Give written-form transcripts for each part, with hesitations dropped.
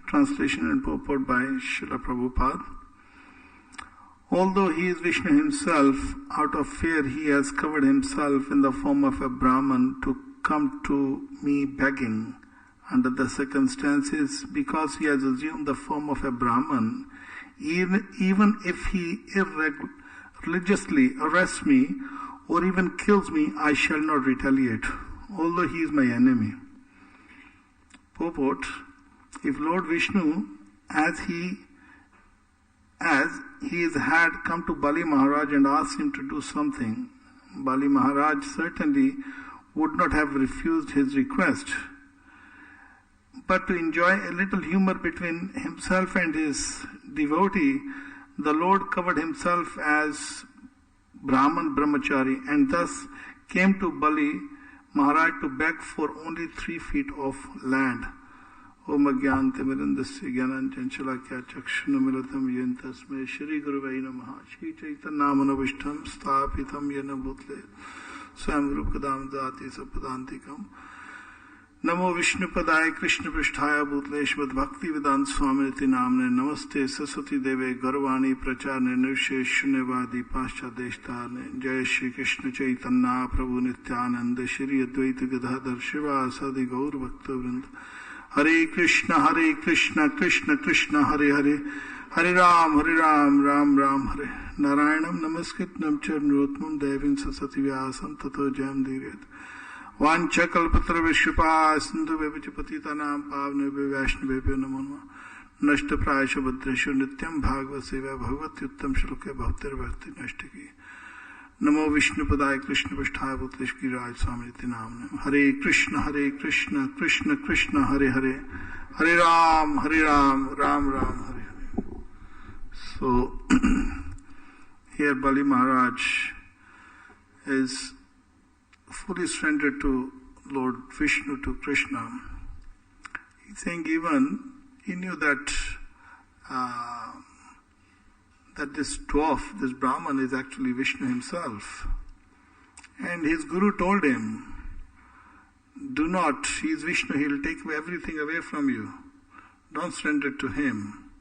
Translation and purport by Srila Prabhupada. Although he is Vishnu himself, out of fear he has covered himself in the form of a Brahman to come to me begging. Under the circumstances, because he has assumed the form of a Brahman, even if he religiously arrests me or even kills me, I shall not retaliate, although he is my enemy. Purport: if Lord Vishnu, as he had come to Bali Maharaj and asked him to do something, Bali Maharaj certainly would not have refused his request. But to enjoy a little humor between himself and his devotee, the Lord covered himself as Brahman Brahmachari and thus came to Bali Maharaj to beg for only 3 feet of land. Om Agyante Mirandasya Gyananjan Chalakya Chakshuna Milatam Yentasme Shri Guruvai Namaha Shri Chaitanya Manavishtam Sthapitam Yena Bhutle Swam Rupakadam Dati Sapadantikam Namo Vishnu Padaya Krishna Pristhaya Bhutle Shvad Bhakti Vedanta Swamiti Namne Namaste Saraswati Deve Garvani Pracharne Nirsheshu Nevadi Pascha Deshtarne Jai Shri Krishna Chaitanya Prabhu Nityananda Shri Advaita Gadadhar Shiva Sadi Gaur Bhakta Vrinda Hare Krishna, Krishna Krishna, Hare Hare, Hare Ram, Ram Ram, Hare. Narayanam Namaskritnam Charnrotmam Devin Sasati Vyasam Tato Jam Dhiryat. Vanchakalpatra Vishwapa Sindhu Vepachapatitanam Pavne Vaishnavebhyo Namo Namah. Nashta Prayasha Bhadreshu Nityam Bhagava Seva Bhagavati Uttam Shloke Bhaktir Bhakti Nashtaki. Namo Vishnu Padaya Krishna Pristhaya Bhutlesh Ki Raj Swamiti Namne. Hare Krishna, Krishna Krishna, Hare Hare, Hare Ram, Ram Ram, Hare Hare. So, here Bali Maharaj is fully surrendered to Lord Vishnu, to Krishna. He's saying even he knew that this dwarf, this Brahman, is actually Vishnu himself. And his guru told him, do not, he is Vishnu, he will take everything away from you. Don't surrender to him.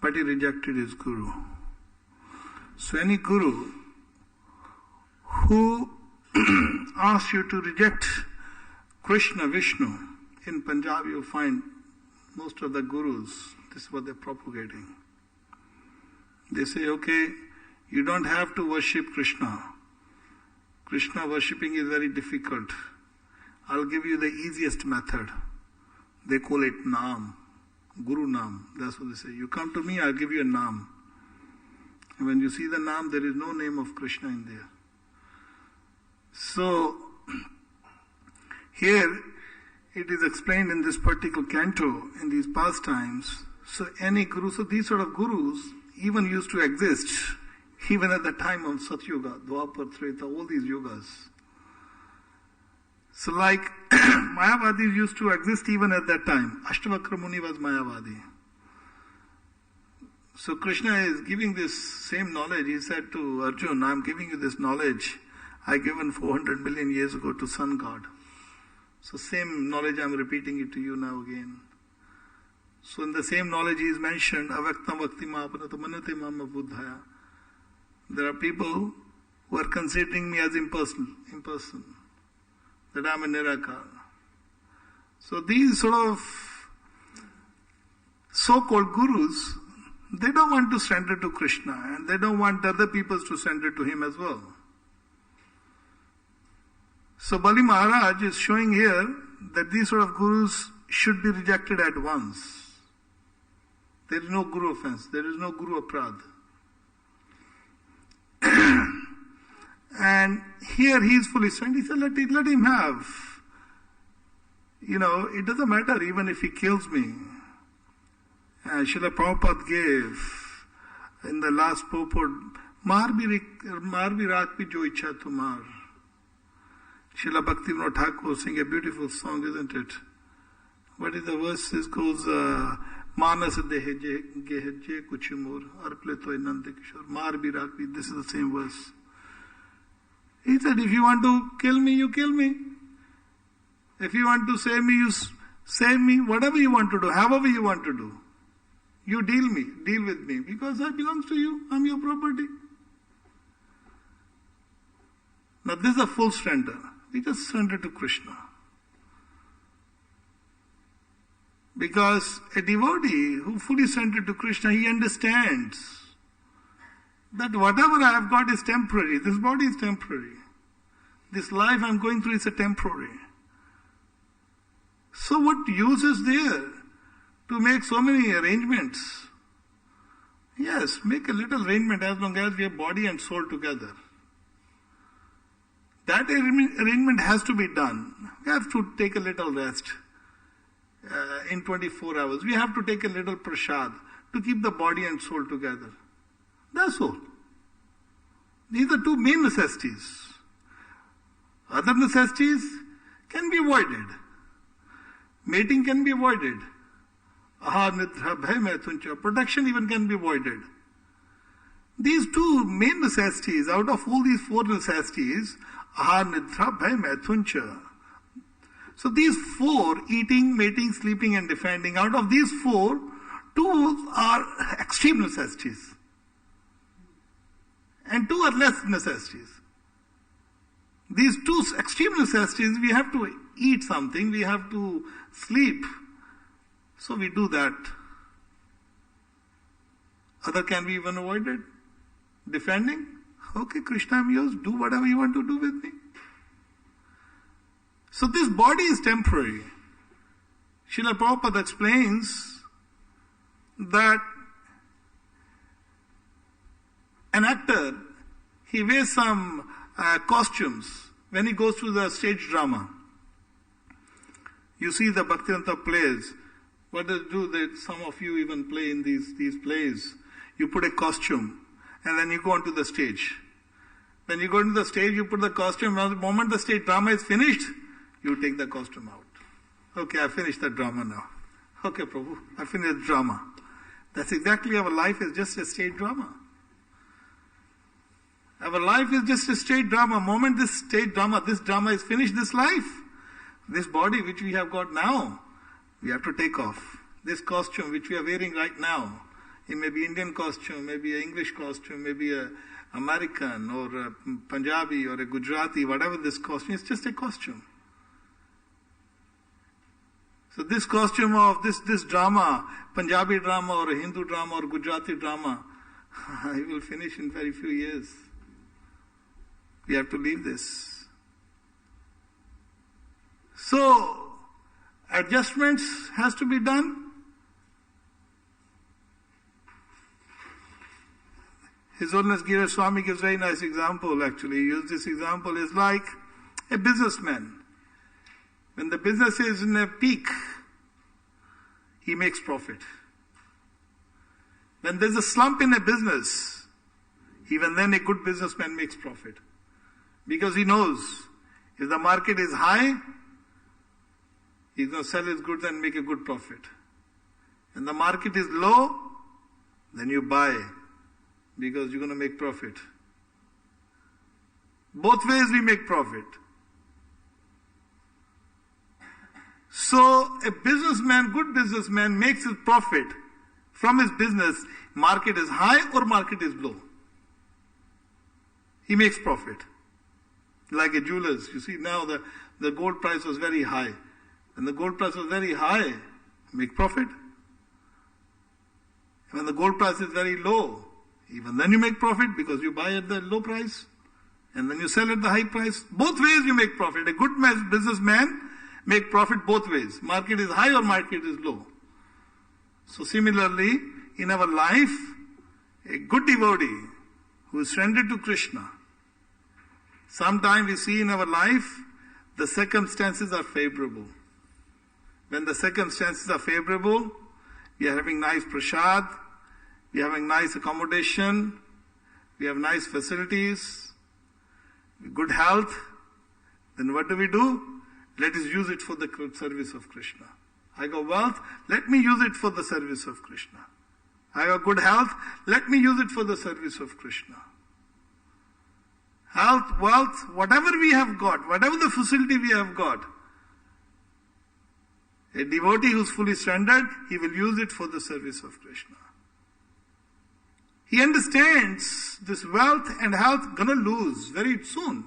But he rejected his guru. So any guru who asks you to reject Krishna, Vishnu, in Punjab you'll find most of the gurus, this is what they're propagating. They say, okay, you don't have to worship Krishna. Krishna worshipping is very difficult. I'll give you the easiest method. They call it Naam, Guru Naam. That's what they say. You come to me, I'll give you a Naam. And when you see the Naam, there is no name of Krishna in there. So, here it is explained in this particular canto, in these pastimes. So any guru, so these sort of gurus even used to exist, even at the time of Satyuga, Dwapar, Treta, all these yugas. So like Mayavadis used to exist even at that time. Ashtavakra Muni was Mayavadi. So Krishna is giving this same knowledge. He said to Arjun, I am giving you this knowledge I given 400 million years ago to Sun God. So same knowledge I am repeating it to you now again. So in the same knowledge he is mentioned, Avaktam Vakti Mahapanata Manate Mama Buddhaya. There are people who are considering me as impersonal, that I am a Nirakar. So these sort of so-called gurus, they don't want to surrender to Krishna and they don't want other people to surrender to him as well. So Bali Maharaj is showing here that these sort of gurus should be rejected at once. There is no guru offense, there is no guru aprad. And here he is fully surrendered. He said, let him have. It doesn't matter even if he kills me. Srila Prabhupada gave in the last purport, Mar bhi raat bhi jo ichha tumar. Srila Bhaktivinoda Thakur sing a beautiful song, isn't it? What is the verse? It goes, Manas dehe je kuchimur, arple toy nande kishore, mar bhi raat bhi. This is the same verse. He said, if you want to kill me, you kill me. If you want to save me, you Save me, whatever you want to do, however you want to do. You deal with me, because I belong to you, I'm your property. Now this is a full surrender. We just surrender to Krishna. Because a devotee who fully surrendered to Krishna, he understands that whatever I have got is temporary. This body is temporary. This life I'm going through is a temporary. So what use is there to make so many arrangements? Yes, make a little arrangement as long as we have body and soul together. That arrangement has to be done. We have to take a little rest in 24 hours. We have to take a little prasad to keep the body and soul together. That's all. These are two main necessities. Other necessities can be avoided. Mating can be avoided. Ahar, nidra, bhay, maithuncha. Protection even can be avoided. These two main necessities, out of all these four necessities, ahar, nidra, bhay, maithuncha. So these four, eating, mating, sleeping and defending, out of these four, two are extreme necessities. And two are less necessities. These two extreme necessities, we have to eat something, we have to sleep. So we do that. Other can be even avoided. Defending, okay, Krishna, I'm yours, do whatever you want to do with me. So this body is temporary. Srila Prabhupada explains that an actor, he wears some costumes when he goes to the stage drama. You see the Bhaktivedanta plays. What they do, some of you even play in these plays. You put a costume and then you go onto the stage. When you go into the stage, you put the costume. The moment the stage drama is finished, you take the costume out. Okay, I finished the drama now. Okay, Prabhu, I finished the drama. That's exactly our life is just a stage drama. Our life is just a stage drama. Moment this drama is finished, this life, this body which we have got now, we have to take off. This costume which we are wearing right now, it may be Indian costume, maybe an English costume, maybe a American or a Punjabi or a Gujarati, whatever this costume, it's just a costume. So this costume of this drama, Punjabi drama or a Hindu drama or Gujarati drama, it will finish in very few years. We have to leave this. So, adjustments has to be done. His Holiness Giriraj Swami gives a very nice example actually. He used this example is like a businessman. When the business is in a peak, he makes profit. When there's a slump in a business, even then a good businessman makes profit. Because he knows if the market is high, he's going to sell his goods and make a good profit. When the market is low, then you buy because you're going to make profit. Both ways we make profit. So a businessman, good businessman makes his profit from his business. Market is high or market is low. He makes profit. Like a jeweler's, you see now the gold price was very high. When the gold price was very high, make profit. When the gold price is very low, even then you make profit because you buy at the low price and then you sell at the high price. Both ways you make profit. A good businessman make profit both ways. Market is high or market is low. So similarly, in our life, a good devotee who is surrendered to Krishna, sometimes we see in our life, the circumstances are favorable. When the circumstances are favorable, we are having nice prasad, we are having nice accommodation, we have nice facilities, good health, then what do? Let us use it for the service of Krishna. I got wealth, let me use it for the service of Krishna. I got good health, let me use it for the service of Krishna. Health, wealth, whatever we have got, whatever the facility we have got, A devotee who's fully surrendered, he will use it for the service of Krishna. He understands this wealth and health gonna lose very soon.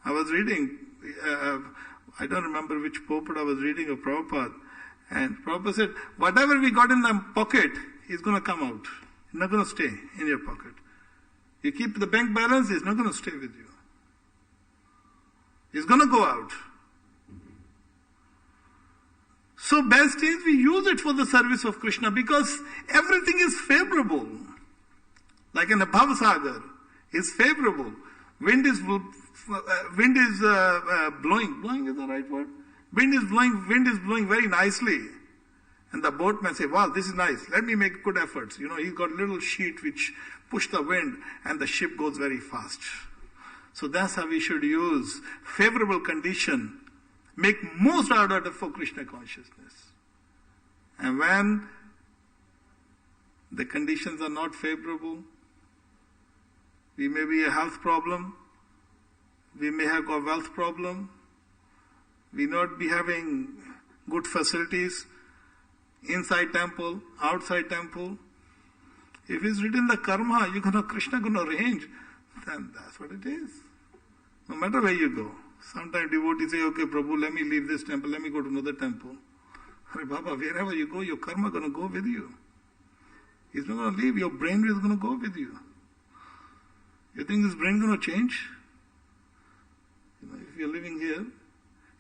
I was reading, I don't remember which pulpit I was reading of Prabhupada, and Prabhupada said, whatever we got in the pocket is gonna come out. It's not gonna stay in your pocket. You keep the bank balance, it's not gonna stay with you. It's gonna go out. So best is we use it for the service of Krishna because everything is favorable. Like in a Bhavasagar, it's favorable. Wind is blowing. Blowing is the right word? Wind is blowing very nicely. And the boatman say, wow, this is nice. Let me make good efforts. He's got a little sheet which push the wind and the ship goes very fast. So that's how we should use favorable condition. Make most out of it for Krishna consciousness. And when the conditions are not favorable, we may be a health problem, we may have a wealth problem, we not be having good facilities, inside temple, outside temple. If it's written the karma, Krishna gonna arrange, then that's what it is. No matter where you go. Sometimes devotees say, okay, Prabhu, let me leave this temple, let me go to another temple. Hare Baba, wherever you go, your karma going to go with you. It's not going to leave, your brain is going to go with you. You think this brain going to change? If you're living here.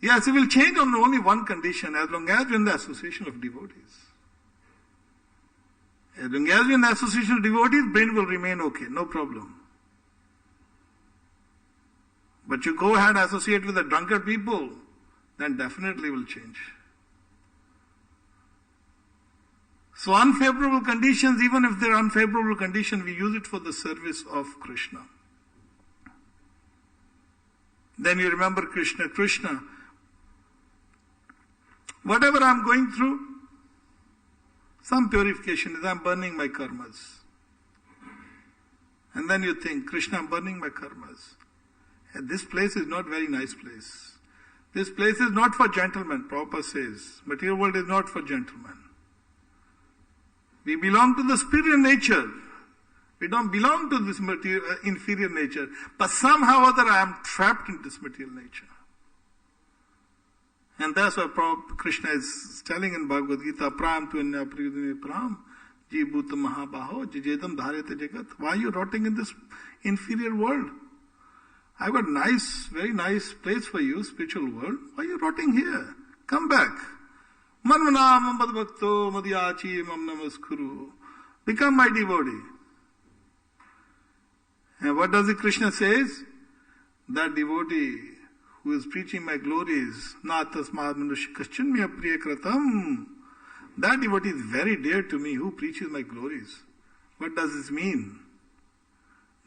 Yes, it will change on only one condition, as long as you're in the association of devotees. As long as you're in the association of devotees, brain will remain okay, no problem. But you go ahead and associate with the drunkard people, then definitely will change. So unfavorable conditions, even if they're unfavorable conditions, we use it for the service of Krishna. Then you remember Krishna. Whatever I'm going through, some purification is I'm burning my karmas. And then you think, Krishna, I'm burning my karmas. This place is not very nice place. This place is not for gentlemen, Prabhupada says. Material world is not for gentlemen. We belong to the superior nature. We don't belong to this inferior nature. But somehow or other I am trapped in this material nature. And that's why Krishna is telling in Bhagavad Gita, Pram tu anya priyudame pram, jibhuta mahabaho, jijedam dharete jagat. Why are you rotting in this inferior world? I've got very nice place for you, spiritual world. Why are you rotting here? Come back. Manvanam madbhakto madhyachi mam namaskuru. Become my devotee. And what does the Krishna says? That devotee who is preaching my glories, na tasmad manushikaschan me apriya kratam. That devotee is very dear to me who preaches my glories. What does this mean?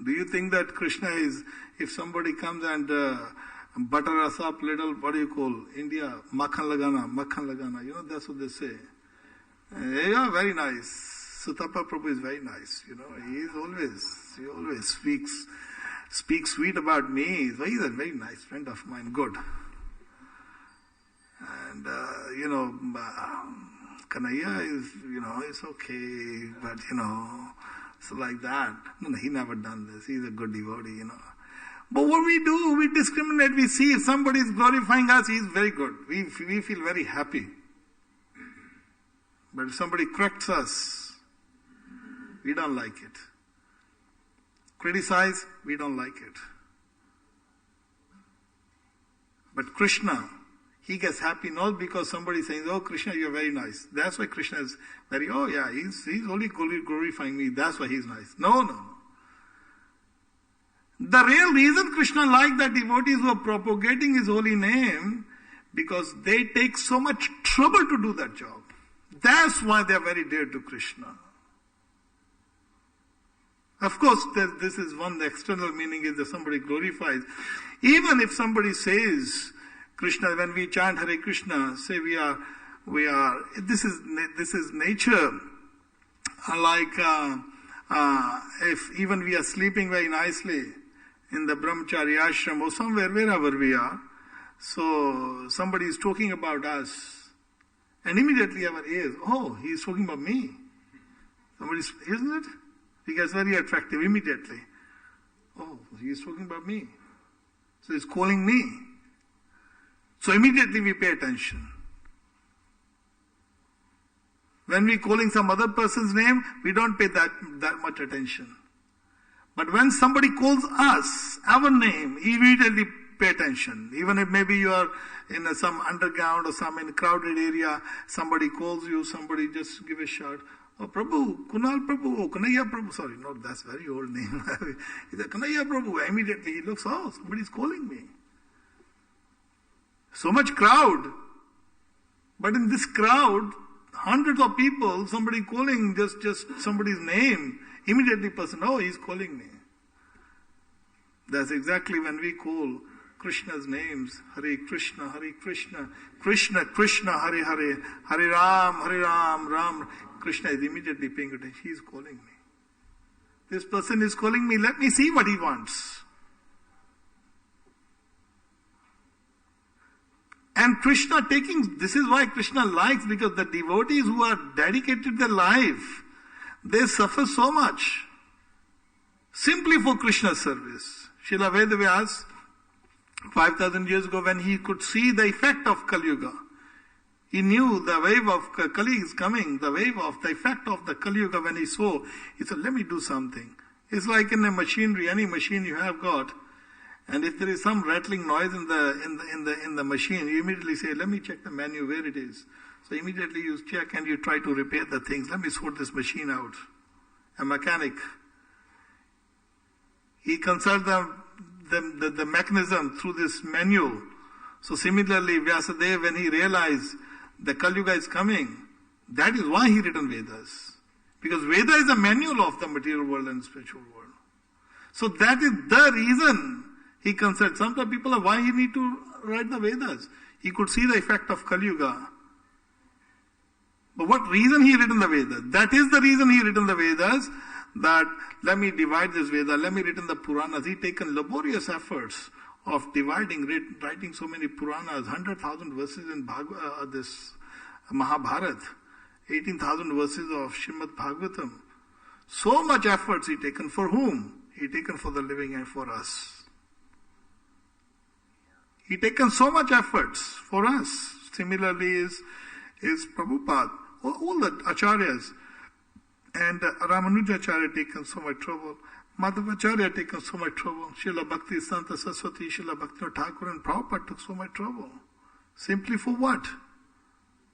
Do you think that Krishna is, if somebody comes and butter us up little, what do you call, India, makhan lagana, that's what they say. Yeah, very nice. Sutapa Prabhu is very nice, he always speaks sweet about me. He's a very nice friend of mine, good. And, Kanaya is, it's okay, but, so like that. No, he never done this. He's a good devotee, But what we do, we discriminate. We see if somebody is glorifying us, he's very good. We feel very happy. But if somebody corrects us, we don't like it. Criticize, we don't like it. But Krishna, he gets happy not because somebody says, oh Krishna, you're very nice. That's why Krishna is very, oh yeah, he's only glorifying me. That's why he's nice. No. The real reason Krishna liked the devotees who are propagating his holy name, because they take so much trouble to do that job. That's why they are very dear to Krishna. Of course, this is one, the external meaning is that somebody glorifies. Even if somebody says, Krishna, when we chant Hare Krishna, say we are, this is nature. If even we are sleeping very nicely in the brahmachari ashram or somewhere, wherever we are, So somebody is talking about us, and immediately our ears, oh, he is talking about me. Somebody's, isn't it? He gets very attractive immediately. Oh, he is talking about me. So he's calling me. So immediately we pay attention. When we're calling some other person's name, we don't pay that much attention. But when somebody calls us, our name, immediately pay attention. Even if maybe you are in some underground or some in a crowded area, somebody calls you, somebody just give a shout. Oh, Prabhu, Kunal Prabhu, oh, Kanaya Prabhu. Sorry, no, that's a very old name. He said, Kanaya Prabhu. Immediately he looks, oh, somebody's calling me. So much crowd. But in this crowd, hundreds of people, somebody calling just somebody's name, immediately person, oh, he's calling me. That's exactly when we call Krishna's names, Hare Krishna, Krishna Krishna, Hare Hare, Hare Ram, Ram. Krishna is immediately paying attention. He is calling me. This person is calling me. Let me see what he wants. And Krishna this is why Krishna likes, because the devotees who are dedicated their life, they suffer so much. Simply for Krishna's service. Srila Vedavyas, 5,000 years ago, when he could see the effect of Kali Yuga, he knew the wave of Kali is coming, the wave of the effect of the Kali Yuga. When he saw, he said, let me do something. It's like in a machinery, any machine you have got, and if there is some rattling noise in the machine, you immediately say, let me check the menu where it is. So immediately you check and you try to repair the things. Let me sort this machine out. A mechanic, he consults the mechanism through this menu. So similarly, Vyasadeva, when he realized the Kali Yuga is coming, that is why he written Vedas. Because Veda is a manual of the material world and spiritual world. So that is the reason he consulted. Sometimes people are, why he need to write the Vedas? He could see the effect of Kali Yuga. But what reason he written the Vedas? That is the reason he written the Vedas, that let me divide this Veda, let me written the Puranas. He taken laborious efforts of dividing, writing so many Puranas, 100,000 verses in this Mahabharata, 18,000 verses of Srimad Bhagavatam. So much efforts he taken for whom? He taken for the living and for us. He taken so much efforts for us. Similarly is Prabhupada, all the acharyas. And Ramanuja Acharya taken so much trouble. Madhavacharya taken so much trouble. Srila Bhakti Santa Saraswati, Srila Bhakti Thakur and Prabhupada took so much trouble. Simply for what?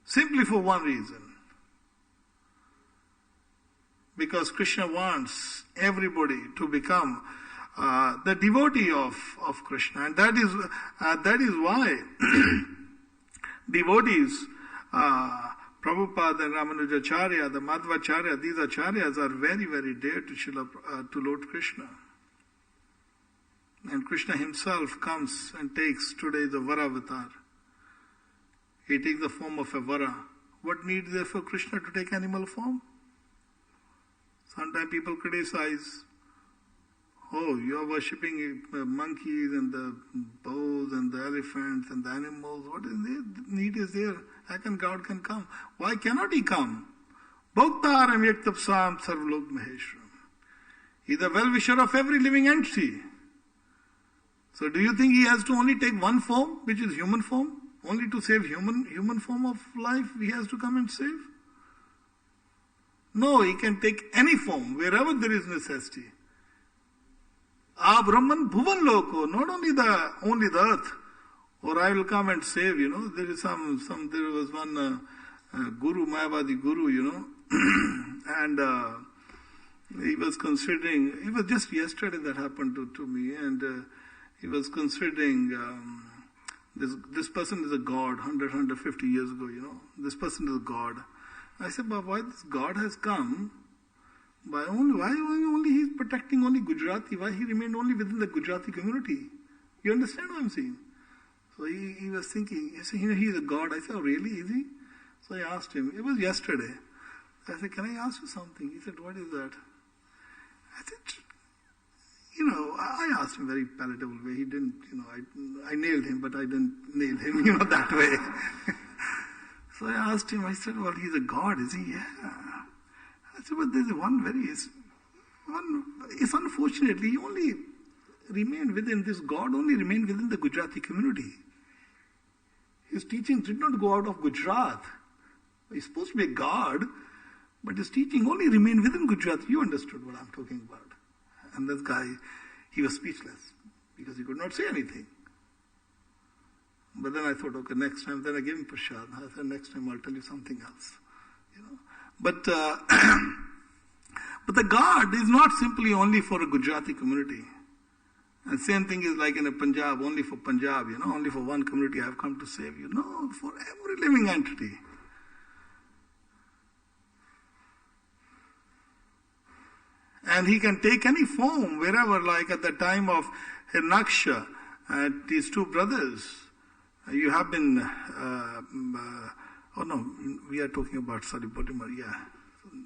Simply for one reason. Because Krishna wants everybody to become the devotee of Krishna. And that is why devotees, Prabhupada and Ramanujacharya, the Madhvacharya, these acharyas are very, very dear to Lord Krishna. And Krishna himself comes and takes today the Vara avatar. He takes the form of a Vara. What need is there for Krishna to take animal form? Sometimes people criticize, oh, you are worshipping monkeys and the bows and the elephants and the animals. What is need is there? How can God can come? Why cannot he come? Bhaktaram yaktapsam sarvlok maheshram. He is the well-wisher of every living entity. So do you think he has to only take one form, which is human form? Only to save human form of life he has to come and save? No, he can take any form, wherever there is necessity. Brahman bhuvan loko, not only the earth, or I will come and save, there is there was one guru, Mayavadi guru, and he was considering, it was just yesterday that happened to me, and he was considering, this person is a god, 150 years ago, this person is a god. I said, but why this God has come? Why only he is protecting only Gujarati? Why he remained only within the Gujarati community? You understand what I'm saying? So he was thinking, he said, he is a God. I said, oh really, is he? So I asked him, it was yesterday. I said, can I ask you something? He said, what is that? I said, I asked him very palatable way. He didn't, I nailed him, but I didn't nail him, that way. So I asked him, I said, well, he's a god, is he? Yeah. I said, but there's it's unfortunately, he only remained within, this god only remained within the Gujarati community. His teachings did not go out of Gujarat. He's supposed to be a god, but his teaching only remained within Gujarat. You understood what I'm talking about. And this guy, he was speechless because he could not say anything. But then I thought, okay, next time, then I gave him prashad. I said, next time I'll tell you something else. But but the God is not simply only for a Gujarati community. And same thing is like in a Punjab, only for Punjab, only for one community I have come to save you. No, for every living entity. And he can take any form, wherever, like at the time of Hirnaksha, these two brothers, you have been, we are talking about, Bodhimar,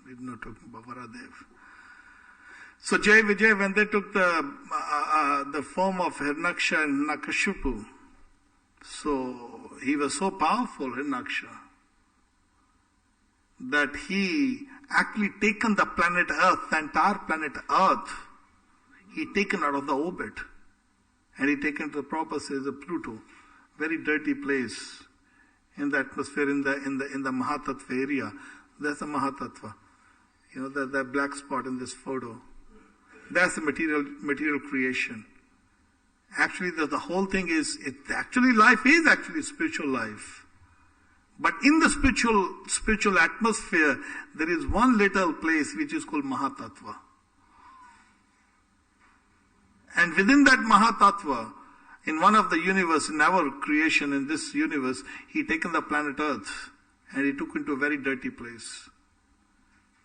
we're not talking about Varadev. So Jai Vijay, when they took the form of Hirnaksha and Nakashipu, so he was so powerful, Hirnaksha, that he actually taken the planet Earth, the entire planet Earth, he taken out of the orbit, and he taken to the proper size of Pluto, very dirty place in the atmosphere, in the Mahatattva area. That's the Mahatattva, the black spot in this photo. That's the material creation. Actually, the whole thing is, life is actually spiritual life. But in the spiritual atmosphere, there is one little place which is called Mahatattva. And within that Mahatattva, in one of the universe, in our creation, in this universe, he taken the planet Earth and he took into a very dirty place.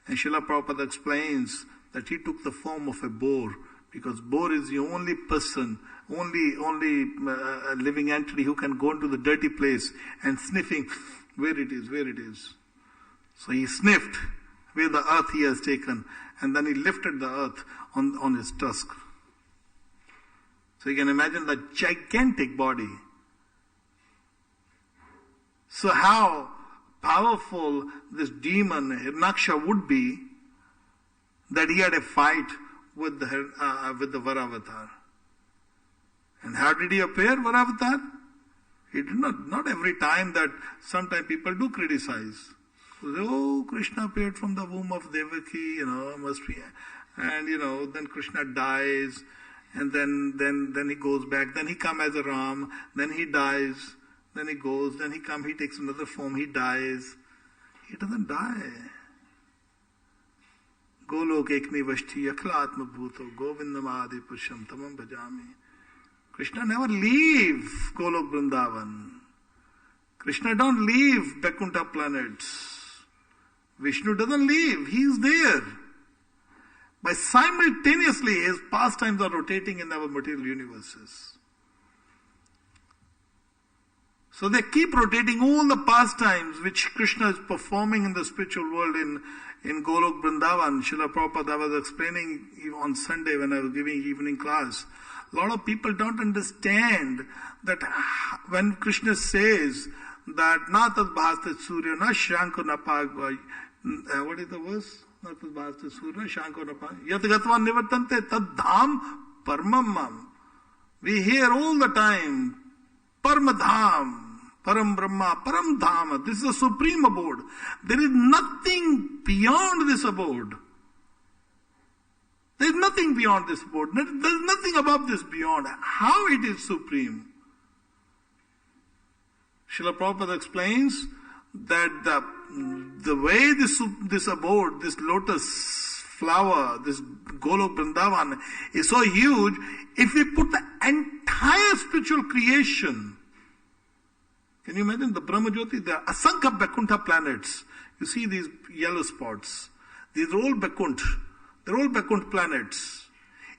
And Srila Prabhupada explains that he took the form of a boar, because boar is the only person, only living entity who can go into the dirty place and sniffing where it is. So he sniffed where the earth he has taken, and then he lifted the earth on his tusk. So you can imagine the gigantic body. So how powerful this demon Hirnaksha would be, that he had a fight with the Varavatar. And how did he appear, Varavatar? He did not every time that sometimes people do criticize. So, Krishna appeared from the womb of Devaki, must be, and then Krishna dies, and then he goes back, then he comes as a Ram, then he dies, then he goes, then he takes another form, he dies. He doesn't die. Golok ekni vashti akhla atma bhuto govindam adi purusham tamam bhajami. Krishna never leave Golok Vrindavan. Krishna don't leave Vaikuntha planets. Vishnu doesn't leave. He is there. But simultaneously, his pastimes are rotating in our material universes. So they keep rotating all the pastimes which Krishna is performing in the spiritual world in Golok Vrindavan. Srila Prabhupada was explaining on Sunday when I was giving evening class. A lot of people don't understand that when Krishna says that Natat Bhastat Surya, na Shranko Napag, what is the verse? Natat Bhastat Surya, Shranko Napag, Yat Gatva Nivartante Tad Dham Parmamam. We hear all the time, Paramadham, Param Brahma, Param Dhama. This is a supreme abode. There is nothing beyond this abode. There is nothing beyond this abode. There is nothing above this beyond. How it is supreme? Srila Prabhupada explains that the way this abode, this lotus flower, this Golok Vrindavan is so huge, if we put the entire spiritual creation, can you imagine the Brahmajyoti, the Asankha Vaikuntha planets, you see these yellow spots, these are all Vaikuntha, they're all Vaikuntha planets.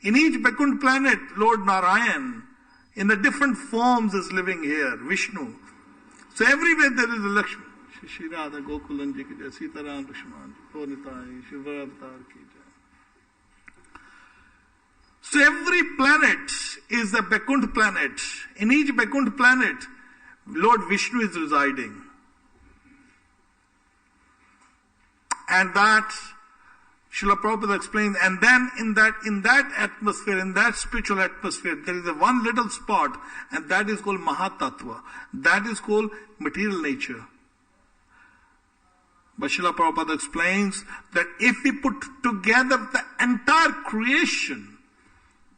In each Vaikuntha planet, Lord Narayan, in the different forms is living here, Vishnu. So everywhere there is a Lakshmi. Shri Radha Gokulan Ji ki jai, Sitaram Lakshman, Ponitai, Shiva Avatar ki jai. So every planet is a Vaikuntha planet. In each Vaikuntha planet, Lord Vishnu is residing. And that Srila Prabhupada explains, and then in that atmosphere, in that spiritual atmosphere, there is a one little spot, and that is called Mahatattva. That is called material nature. But Srila Prabhupada explains that if we put together the entire creation,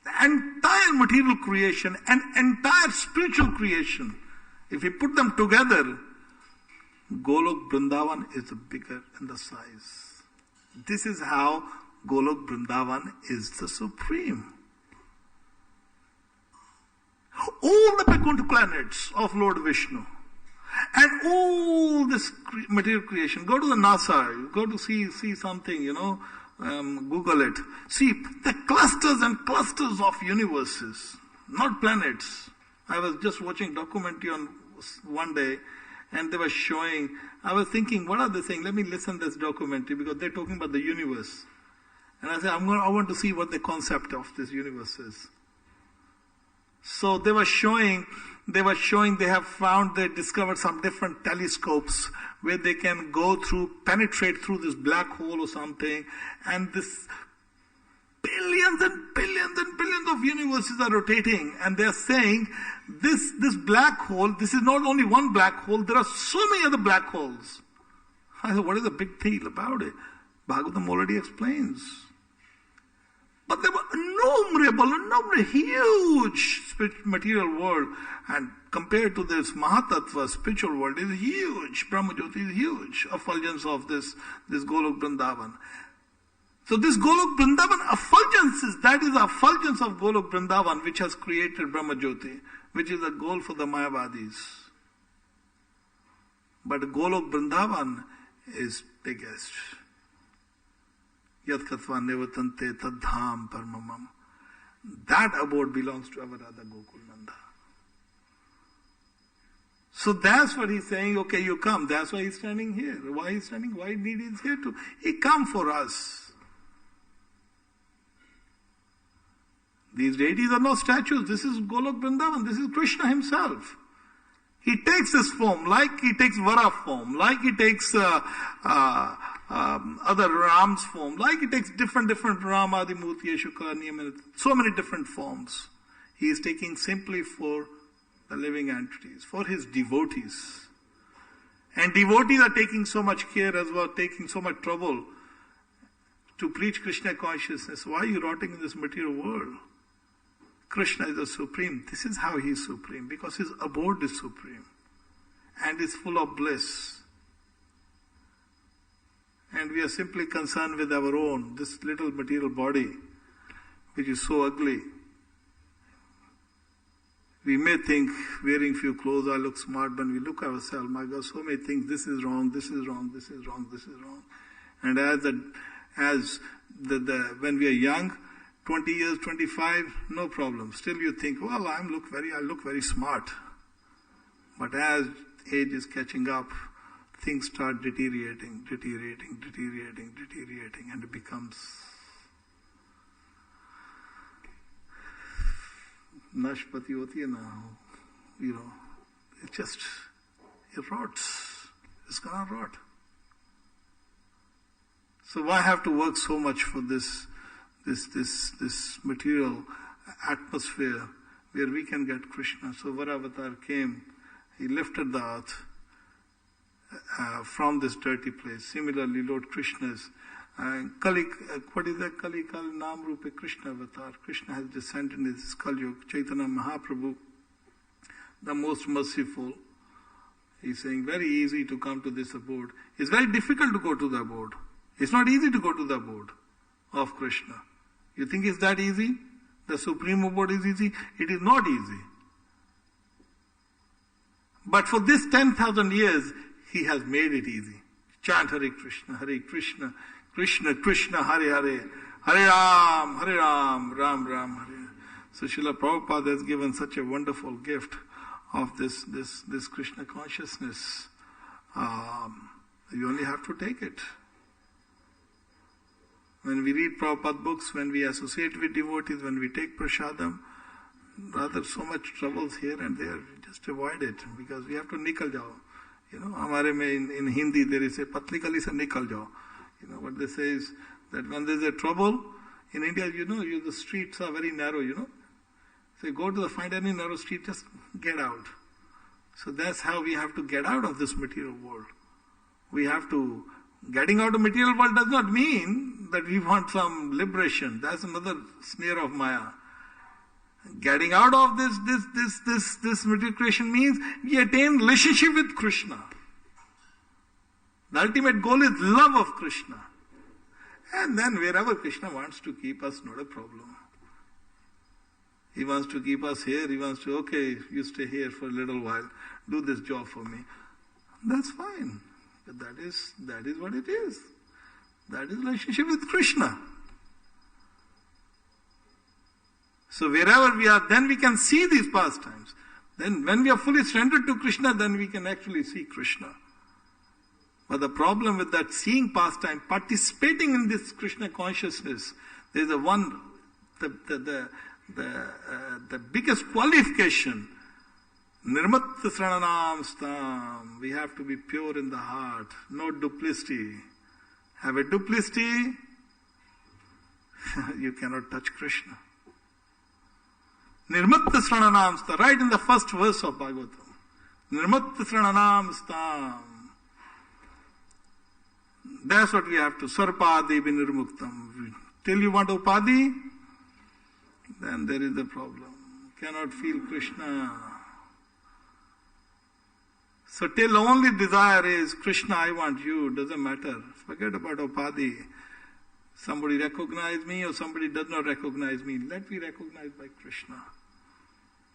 the entire material creation and entire spiritual creation, if we put them together, Golok Vrindavan is bigger in the size. This is how Golok Vrindavan is the supreme. All the Vaikuntha planets of Lord Vishnu and all this material creation. Go to the NASA, go to see something, Google it. See the clusters and clusters of universes, not planets. I was just watching documentary on one day, and they were showing, I was thinking, what are they saying? Let me listen to this documentary, because they're talking about the universe. And I said, I want to see what the concept of this universe is. So they discovered some different telescopes where they can penetrate through this black hole or something, and this billions and billions and billions of universes are rotating, and they're saying this black hole, this is not only one black hole, there are so many other black holes. I said, what is the big deal about it? Bhagavatam already explains. But there were innumerable, huge material world, and compared to this Mahatattva, spiritual world is huge. Brahmajyoti is huge, effulgence of this Golok Vrindavan. So this Golok Vrindavan effulgence that is the effulgence of Golok Vrindavan, which has created Brahmajyoti, which is a goal for the Mayavadis. But Golok Vrindavan is biggest. Yat Katva Nevatante Tadham Parmamam. That abode belongs to our Radha Gokul Nanda. So that's what he's saying, okay, you come. That's why he's standing here. Why he's standing? Why need he's here to? He come for us. These deities are not statues. This is Golok Vrindavan. This is Krishna himself. He takes this form, like he takes Vara form, like he takes other Ram's form, like he takes different Ram, Adimurti, Shukla, Niyam, so many different forms. He is taking simply for the living entities, for his devotees. And devotees are taking so much care as well, taking so much trouble to preach Krishna consciousness. Why are you rotting in this material world? Krishna is the supreme. This is how he is supreme, because his abode is supreme and is full of bliss. And we are simply concerned with our own, this little material body, which is so ugly. We may think wearing few clothes, I look smart, but we look at ourselves, my God, so many things, this is wrong, this is wrong, this is wrong, this is wrong. And when we are young, 20 years, 25, no problem. Still you think, well, I look very smart. But as age is catching up, things start deteriorating, and it becomes Nashpati hoti hai na, it rots. It's gonna rot. So why have to work so much for this material atmosphere where we can get Krishna? So Varavatar came, he lifted the earth from this dirty place. Similarly, Lord Krishna's Kali, what is that? Kali Nam Rupe Krishna Avatar. Krishna has descended in this Kali Yuga. Chaitanya Mahaprabhu, the most merciful, he's saying very easy to come to this abode. It's very difficult to go to the abode. It's not easy to go to the abode of Krishna. You think it's that easy? The supreme abode is easy? It is not easy. But for this 10,000 years, he has made it easy. Chant Hare Krishna, Krishna Krishna, Hare Hare, Hare Ram, Ram Ram, Hare. So Srila Prabhupada has given such a wonderful gift of this Krishna consciousness. You only have to take it. When we read Prabhupada books, when we associate with devotees, when we take prasadam, rather so much troubles here and there, just avoid it, because we have to nikal jao. हमारे में in Hindi there is a patli kali se nikal jao. What they say is that when there is a trouble, in India, the streets are very narrow, So you go to find any narrow street, just get out. So that's how we have to get out of this material world. Getting out of material world does not mean that we want some liberation. That's another snare of Maya. Getting out of this material creation means we attain relationship with Krishna. The ultimate goal is love of Krishna. And then wherever Krishna wants to keep us, not a problem. He wants to keep us here, he wants to, okay, you stay here for a little while, do this job for me. That's fine. But that is what it is. That is relationship with Krishna. So wherever we are, then we can see these pastimes. Then when we are fully surrendered to Krishna, then we can actually see Krishna. But the problem with that seeing pastime, participating in this Krishna consciousness, there is the biggest qualification. Nirmat srananam stam. We have to be pure in the heart, no duplicity. Have a duplicity, you cannot touch Krishna. Nirmat srananam stam. Right in the first verse of Bhagavatam. Nirmat srananam stam. That's what we have to. Sarpadi vinirmuktam. Till you want upadi, then there is the problem. Cannot feel Krishna. So till only desire is Krishna, I want you, doesn't matter. Forget about upadi. Somebody recognize me or somebody does not recognize me. Let me recognize by Krishna.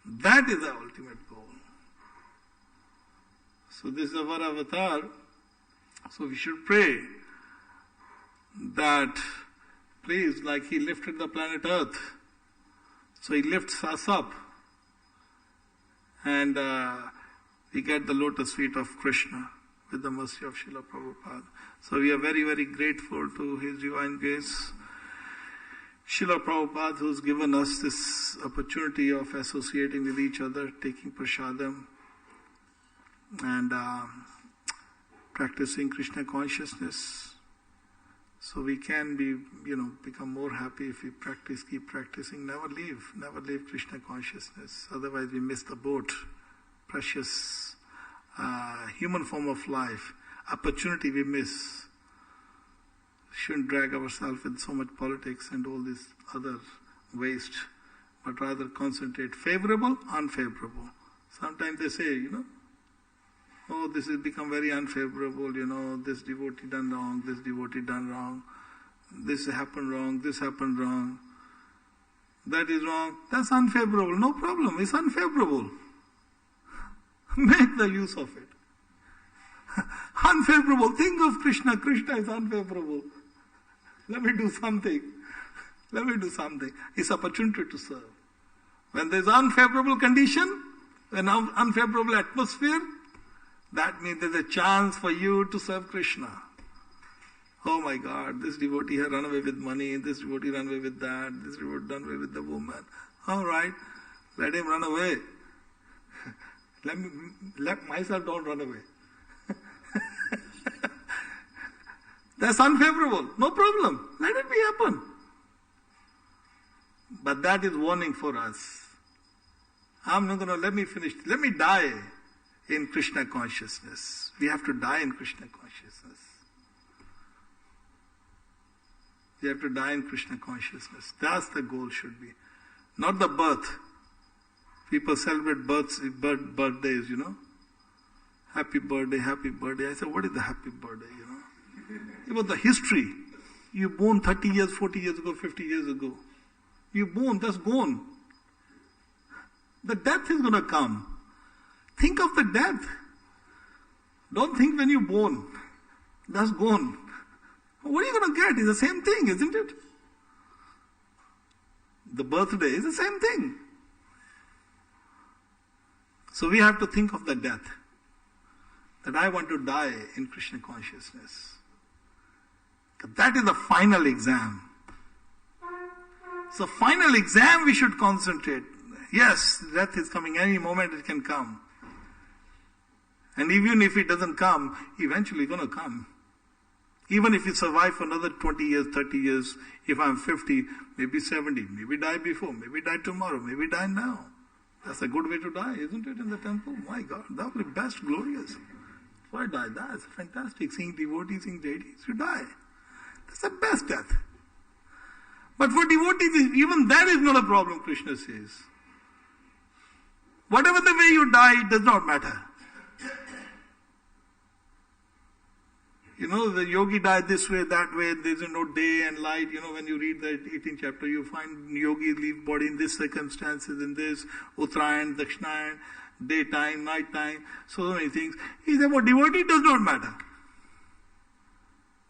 That is the ultimate goal. So this is our avatar. So we should pray that, please, like he lifted the planet Earth, so he lifts us up and we get the lotus feet of Krishna with the mercy of Srila Prabhupada. So we are very, very grateful to His Divine Grace, Srila Prabhupada, who's given us this opportunity of associating with each other, taking prasadam and practicing Krishna consciousness. So we can become more happy if we keep practicing, never leave Krishna consciousness. Otherwise we miss the boat. Precious human form of life, opportunity we miss. Shouldn't drag ourselves with so much politics and all this other waste, but rather concentrate favorable, unfavorable. Sometimes they say, oh, this has become very unfavorable, this devotee done wrong, this devotee done wrong, this happened wrong, this happened wrong, that is wrong, that's unfavorable. No problem, it's unfavorable. Make the use of it. Unfavorable, think of Krishna, Krishna is unfavorable. Let me do something. It's opportunity to serve. When there's unfavorable condition, an unfavorable atmosphere, that means there's a chance for you to serve Krishna. Oh my God, this devotee has run away with money, this devotee run away with that, this devotee run away with the woman. All right, let him run away. Let myself don't run away. That's unfavorable. No problem. Let it be happen. But that is warning for us. I'm not going to, let me die in Krishna consciousness. We have to die in Krishna consciousness. We have to die in Krishna consciousness. That's the goal should be. Not the birth. People celebrate birthdays, Happy birthday, happy birthday. I said, what is the happy birthday, About the history. You born 30 years, 40 years ago, 50 years ago. You born, that's gone. The death is going to come. Think of the death. Don't think when you're born. That's gone. What are you going to get? It's the same thing, isn't it? The birthday is the same thing. So we have to think of the death. That I want to die in Krishna consciousness. That is the final exam. So final exam we should concentrate. Yes, death is coming. Any moment it can come. And even if it doesn't come, eventually it's going to come. Even if you survive for another 20 years, 30 years, if I'm 50, maybe 70, maybe die before, maybe die tomorrow, maybe die now. That's a good way to die, isn't it, in the temple? My God, that will be best, glorious. Why die? That's fantastic. Seeing devotees, seeing deities, you die. That's the best death. But for devotees, even that is not a problem, Krishna says. Whatever the way you die, it does not matter. You know, the yogi died this way, that way, there is no day and light. You know, when you read the 18th chapter, you find yogis leave body in this circumstances, in this, Uttarayan, Dakshinayan, daytime, nighttime, so many things. He said, what devotee does not matter.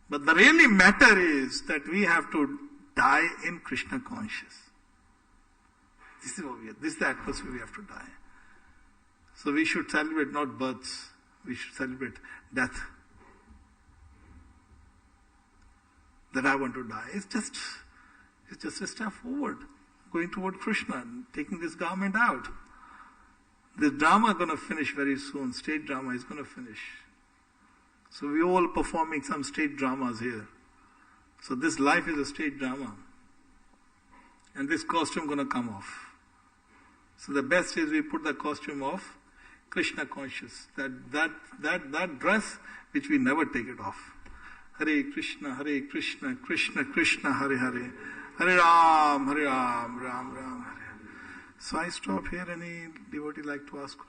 But the really matter is that we have to die in Krishna conscious. This is what this is the atmosphere we have to die. So we should celebrate not births, we should celebrate death. That I want to die. It's just a step forward, going toward Krishna and taking this garment out. This drama is going to finish very soon. Stage drama is going to finish. So we all performing some stage dramas here. So this life is a stage drama. And this costume going to come off. So the best is we put the costume of Krishna conscious. That dress which we never take it off. Hare Krishna, Krishna Krishna, Hare Hare. Hare Ram, Ram Ram, Hare. So I stop here. Any devotee like to ask questions?